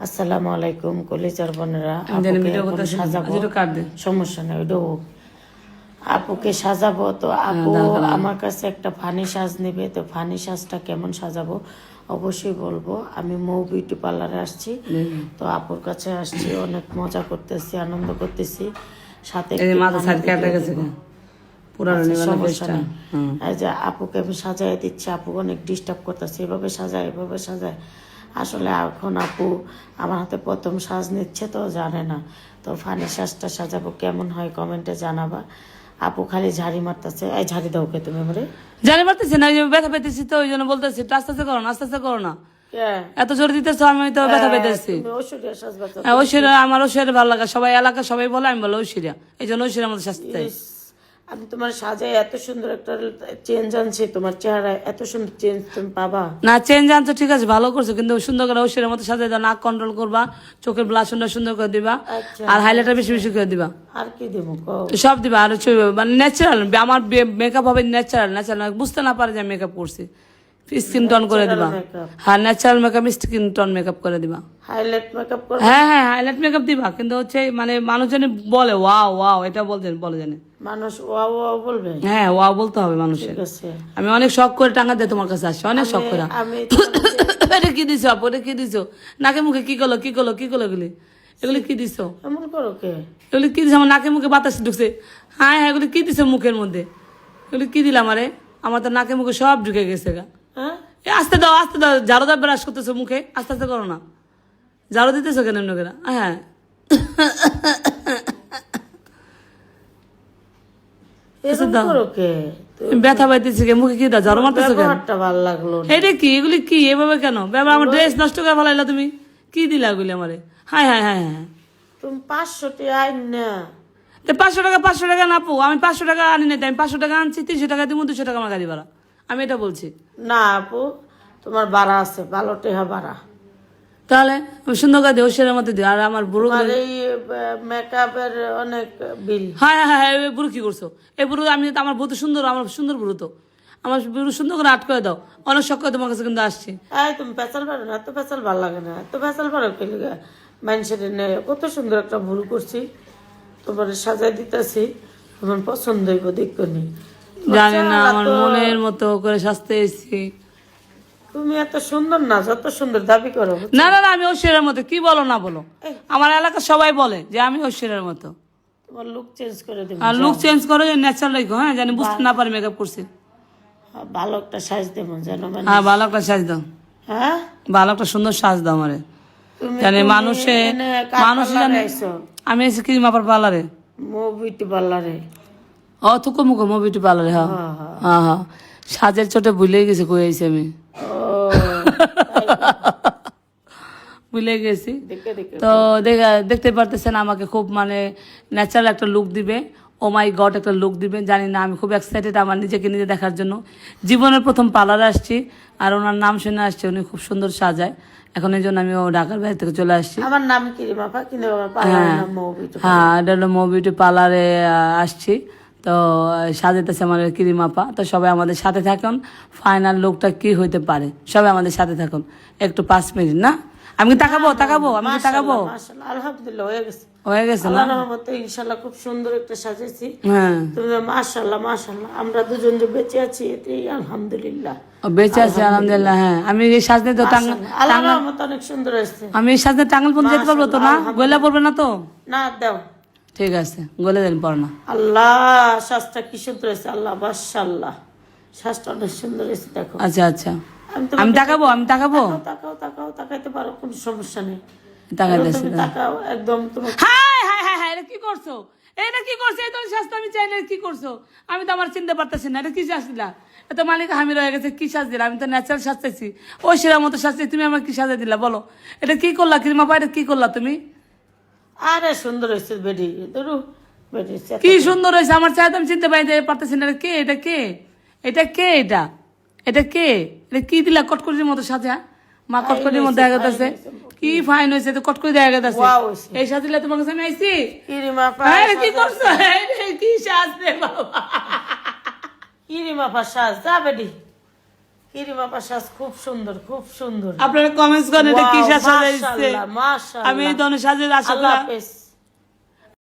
আসসালামু আলাইকুম কলিজার বোনেরা। সমস্যা নেই, ওইটা হোক। আপুকে সাজাবো তো আপু আমার কাছে একটা ফানি সাজ নেবে, তো ফানি সাজটা কেমন সাজাবো অবশ্যই বলবো। আমি মৌ বিউটি পার্লারে আসছি, তো আপুর কাছে আসছি, অনেক মজা করতেছি, আনন্দ করতেছি, সাথে আপুকে আমি সাজাই দিচ্ছি। আপু অনেক ডিস্টার্ব করতেছে, এভাবে সাজায় এভাবে সাজায়। আসলে এখন আপু আমার হাতে প্রথম সাজ নিচ্ছে, তো জানে না, তো ফানি সাজটা সাজাবো কেমন হয় কমেন্টে জানাবা। আপু খালি ঝাড়ি মারতেছে, এই ঝাড়ি দাও কে তুমি আমারে? ঝাড়ি মারতেছি না, ব্যথা পেতেছি, তো ওই জন্য বলতেছি আস্তে আস্তে করো না, আস্তে আস্তে করো না। এত জোরে দিতেছো, আমি তো ব্যথা পেতেছি। ঐশ্বর্য আমার ঐশ্বর্য ভালো লাগে, সবাই এলাকা সবাই বলে, আমি বলো ঐশ্বর্য, এই জন্য ঐশ্বর্য আমাদের শাস্তি। আমি তোমার সাজায় এত সুন্দর একটা চেঞ্জ আনছি, তোমার চেহারায় এত সুন্দর চেঞ্জ তুমি পাবা না। চেঞ্জ আনছো ঠিক আছে, ভালো করছো, কিন্তু সুন্দর করে ঐশ্বর্যের মতো সাজাই দাও, নাক কন্ট্রোল করবা, চোখের ব্লাশ সুন্দর করে দিবা, আর হাইলাইটার বেশি বেশি করে দিবা। আর কি দেবো সব দিবা, আর মানে ন্যাচারাল। আমার মেকআপ হবে ন্যাচারাল, ন্যাচারাল বুঝতে না পারে যে আমি মেকআপ করছি। স্কিন টোন করে দিবা, হ্যাঁ natural makeup, skin tone makeup করে দিবা। হাইলাইট মেকআপ করো? হ্যাঁ হ্যাঁ, হাইলাইট মেকআপ দিবা, কিন্তু হচ্ছে মানে মানুষজন বলে ওয়াও ওয়াও, এটা বলে জানে মানুষ, ওয়াও ওয়াও বলবে। হ্যাঁ ওয়াও বলতে হবে মানুষের। আমি অনেক শখ করে টাকা দিয়ে তোমার কাছে আসছি, অনেক শখ করে। এটা কি দিছো আপু, এটা কি দিছো? নাকে মুখে কি করলো এগুলি, এগুলি কি দিছো? এমন করো কে? এগুলি কি দিছো? আমার নাকে মুখে বাতাস ঢুকছে। হ্যাঁ হ্যাঁ, এগুলি কি দিছো মুখের মধ্যে? এগুলি কি দিলাম? আমার তো নাকে মুখে সব ঢুকে গেছে গা। আস্তে দাও, ঝাড়ু দাও, ব্রাশ করতেছো মুখে, আস্তে আস্তে করো না। ঝাড়ু দিতেছো কেন এমনি করে? হ্যাঁ ব্যথা পাইতেছি, মুখে কি দাও, ঝাড়ু মারতেছো কেন? ভালো লাগলো এটা কি, এগুলি কি এভাবে কেন? আমার ড্রেস নষ্ট করে ফেলাইলা তুমি, কি দিলা এগুলি আমারে? হ্যাঁ হ্যাঁ হ্যাঁ হ্যাঁ, তুমি 500 টাকা আইন না। 500 টাকা না আপু, আমি 500 টাকা আনি নাই, আমি 500 টাকা আনছি, 300 টাকা দিব, 200 টাকা আমার গাড়ি ভাড়া, আমি এটা বলছি না। আপু তোমার ভাড়া আছে, ভালো টাকা ভাড়া, তাহলে সুন্দর করে দিও, ঐশ্বর্যের মধ্যে দিও। আর আমার বুড়ো এই মেকআপের অনেক বিল। হ্যাঁ হ্যাঁ হ্যাঁ, এই বুড়ো কি করছো? এই বুড়ো আমি, আমার বুড়ো সুন্দর, আমার সুন্দর বুড়ো, তো আমার বুড়ো সুন্দর করে আট করে দাও, অনেক শখ করে তোমার কাছে কিন্তু আসছি। তুমি পেঁচাল পারো না, এত পেঁচাল ভালো লাগে না, এত পেঁচাল পারো কে? মানুষের কত সুন্দর একটা ভুল করছি, তোমার সাজাই দিতেছি, তোমার পছন্দ হইব দেখো নি। জানি না, আমার মনের মতো করে সাজতে এসেছি। তুমি এত সুন্দর না, যত সুন্দর দাবি করো। না না না, আমি ঐশ্বর্যের মতো, কি বলো না বলো, আমার এলাকা সবাই বলে যে আমি ঐশ্বর্যের মতো। তোমার লুক চেঞ্জ করে দেবো। আর লুক চেঞ্জ করো, ন্যাচারাল রাখো, হ্যাঁ, জানি বুঝতে না পারি মেকআপ করছি। ভালো একটা সাজ দেবো জানো, হ্যাঁ ভালো একটা সাজ দাও, হ্যাঁ ভালো একটা সুন্দর সাজ দাও আমারে, জানি মানুষে জানে আমি এসে কি মাপার পার্লারে, মৌ বিউটি পার্লারে। ও থুকো মুখো মৌ বিউটি পার্লারে। হ্যাঁ হ্যাঁ হ্যাঁ, সাজের চোটে ভুলে গেছি, কই আইছি আমি, ভুলে গেছি। তো দেখতে পারতেছেন আমাকে খুব মানে ন্যাচারাল একটা লুক দিবে, ও মাই গড একটা লুক দিবে, জানি না, আমি খুব এক্সাইটেড আমার নিজেকে নিজে দেখার জন্য। জীবনের প্রথম পার্লারে আসছি, আর ওনার নাম শুনে আসছি, উনি খুব সুন্দর সাজায়। এখন এই জন্য আমি ও ঢাকার বাইরে থেকে চলে আসছি। আমার নাম কি বাবা? হ্যাঁ, এটা হলো মৌ বিউটি পার্লারে আসছি, তো সাজাইতেছে আমার কিরিমাপা। তো সবাই আমাদের সাথে থাকুন, ফাইনাল লুকটা কি হইতে পারে, সবাই আমাদের সাথে থাকুন একটু 5 মিনিট। না আমি তাকাবো, আমি তাকাবো। আলহামদুলিল্লাহ হয়ে গেছে না? আল্লাহর রহমতে ইনশাআল্লাহ খুব সুন্দর একটা সাজাইছি। হ্যাঁ তুমি মাশাআল্লাহ মাশাআল্লাহ, আমরা দুজন যে বেঁচে আছি এটাই আলহামদুলিল্লাহ। বেঁচে আছি আলহামদুলিল্লাহ। হ্যাঁ, আমি এই সাজনে তো আল্লাহর রহমতে অনেক সুন্দর হয়েছে। আমি এই সাজনে টাঙ্গাল পর্যন্ত যেতে পারবো তো? না গলা পড়বে না তো? না দাও, ঠিক আছে, গলে দেন পর না। আল্লাহ সাজটা কি সুন্দর হয়েছে, আল্লাহ মাশাআল্লাহ, সাজটা অনেক সুন্দর হয়েছে। দেখো আচ্ছা আচ্ছা, আমি তাকাবো, তাকাইতে পারো, কোনো সমস্যা নেই, তাকাইতেছি। তাকাও একদম। তোমার হাই হাই হাই হাই, এটা কি করছো? এটা কি করছো? এই তো সাজটা আমি চাইলে কি করছো? আমি তো আমার চিনতে পারতেছি না, এটা কি সাজ দিলা? এত মালিক হামির হয়ে গেছে, কি সাজ দিলা? আমি তো ন্যাচারাল সাজতেছি, ওই সেরা মতো সাজতেছি, তুমি আমার কি সাজা দিলা বলো? এটা কি করলা কিরিমাপা, এটা কি করলা তুমি? আরে সুন্দর হয়েছে বেডি, ধরু বেডি কি সুন্দর হয়েছে, আমার চাই তো আমি চিনতে পারতেছি না। এটা কে? এটা কে? এটা কে? এটা কে? এটা কি দিলা কটকটির মতো সাজা? মা কটকটির মধ্যে দেখা গেছে, কি ফাইন হয়েছে, তো কটকটি দেখা গেছে। এই সাজিলে তোমার কাছে আমি আইছি, কি করছো? কি সাজ রে বাবা, কিরিমাপা সাজ যা বেডি, ইরি বাবা সাজ খুব সুন্দর, খুব সুন্দর। আপনারা কমেন্টস করেন এটা কি সাজ সাজাইছে। মাশাআল্লাহ, মাশাআল্লাহ। আমি এই ধরনের সাজের আশা আল্লাহ করি হাফেজ।